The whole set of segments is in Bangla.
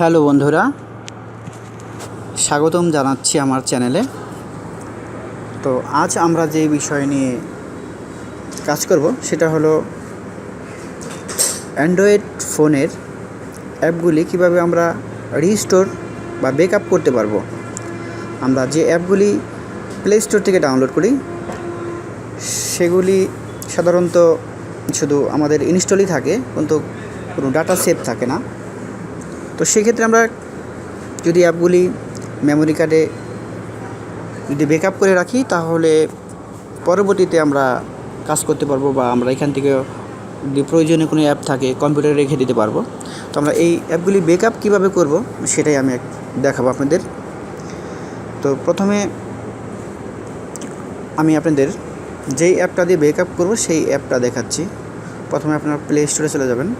হ্যালো বন্ধুরা, স্বাগতম জানাচ্ছি আমার চ্যানেলে। তো আজ আমরা যে বিষয় নিয়ে কাজ করব সেটা হলো অ্যান্ড্রয়েড ফোনের অ্যাপগুলি কিভাবে আমরা রিস্টোর বা ব্যাকআপ করতে পারবো। আমরা যে অ্যাপগুলি প্লে স্টোর থেকে ডাউনলোড করি সেগুলি সাধারণত শুধু আমাদের ইনস্টলই থাকে, কিন্তু কোনো ডাটা সেভ থাকে না। তো সেক্ষেত্রে আমরা যদি অ্যাপগুলি মেমোরি কার্ডে যদি ব্যাকআপ করে রাখি তাহলে পরবর্তীতে আমরা কাজ করতে পারবো, বা আমরা এখান থেকে যদি প্রয়োজনীয় কোনো অ্যাপ থাকে কম্পিউটারে রেখে দিতে পারবো। তো আমরা এই অ্যাপগুলি ব্যাকআপ কীভাবে করব সেটাই আমি দেখাবো আপনাদের। তো প্রথমে আমি আপনাদের যেই অ্যাপটা দিয়ে ব্যাকআপ করব সেই অ্যাপটা দেখাচ্ছি। প্রথমে আপনারা প্লে স্টোরে চলে যাবেন।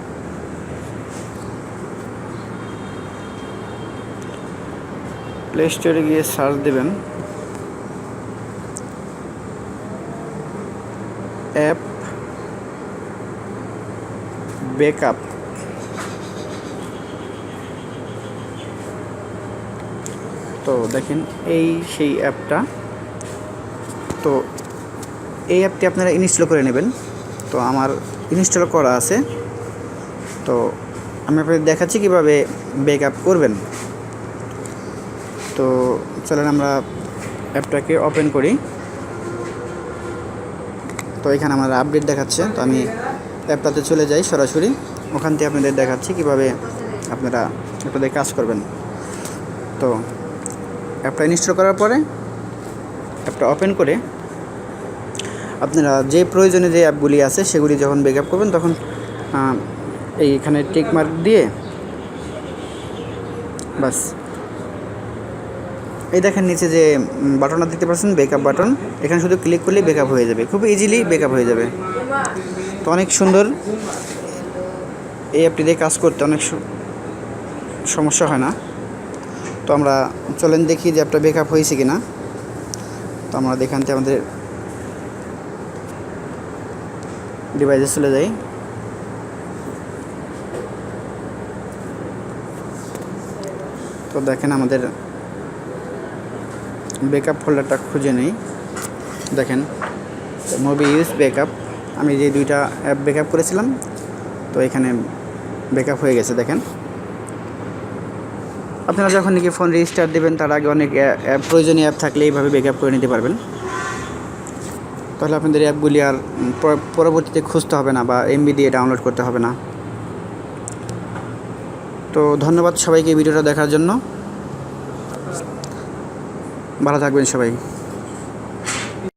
প্লে স্টোরে গিয়ে সার্চ দেবেন অ্যাপ ব্যাকআপ। তো দেখেন এই সেই অ্যাপটা। তো এই অ্যাপটি আপনারা ইনস্টল করে নেবেন। তো আমার ইনস্টল করা আছে। তো আমি আপনাদের দেখাচ্ছি কীভাবে ব্যাকআপ করবেন। তো চলেন আমরা অ্যাপটাকে ওপেন করি। তো এখানে আমার আপডেট দেখাচ্ছে। তো আমি অ্যাপটাতে চলে যাই সরাসরি। ওখান থেকে আপনাদের দেখাচ্ছি কীভাবে আপনারা অ্যাপটাতে কাজ করবেন। তো অ্যাপটা ইনস্টল করার পরে অ্যাপটা ওপেন করে আপনারা যে প্রয়োজনে যে অ্যাপগুলি আছে সেগুলি যখন ব্যাকআপ করবেন তখন এইখানে টিক মার্ক দিয়ে বাস এই দেখেন নিচে যে বাটনটা দেখতে পাচ্ছেন ব্যাকআপ বাটন, এখানে শুধু ক্লিক করলেই ব্যাকআপ হয়ে যাবে, খুব ইজিলি ব্যাকআপ হয়ে যাবে। তো অনেক সুন্দর, এই অ্যাপটি দিয়ে কাজ করতে অনেক সমস্যা হয় না। তো আমরা চলেন দেখি যে অ্যাপটা ব্যাকআপ হয়েছে কি না। তো আমরা দেখানতে আমাদের ডিভাইসে চলে যাই। তো দেখেন আমাদের ব্যাকআপ ফোল্ডারটা খুঁজে নেই। দেখেন মুভি ইউজ ব্যাকআপ, আমি যে দুইটা অ্যাপ ব্যাকআপ করেছিলাম তো এখানে ব্যাকআপ হয়ে গেছে। দেখেন আপনারা যখন নাকি ফোন রেজিস্টার দেবেন তার আগে অনেক প্রয়োজনীয় অ্যাপ থাকলে এইভাবে ব্যাকআপ করে নিতে পারবেন। তাহলে আপনাদের অ্যাপগুলি আর পরবর্তীতে খুঁজতে হবে না বা এমবি দিয়ে ডাউনলোড করতে হবে না। তো ধন্যবাদ সবাইকে ভিডিওটা দেখার জন্য। ভালো থাকবেন সবাই।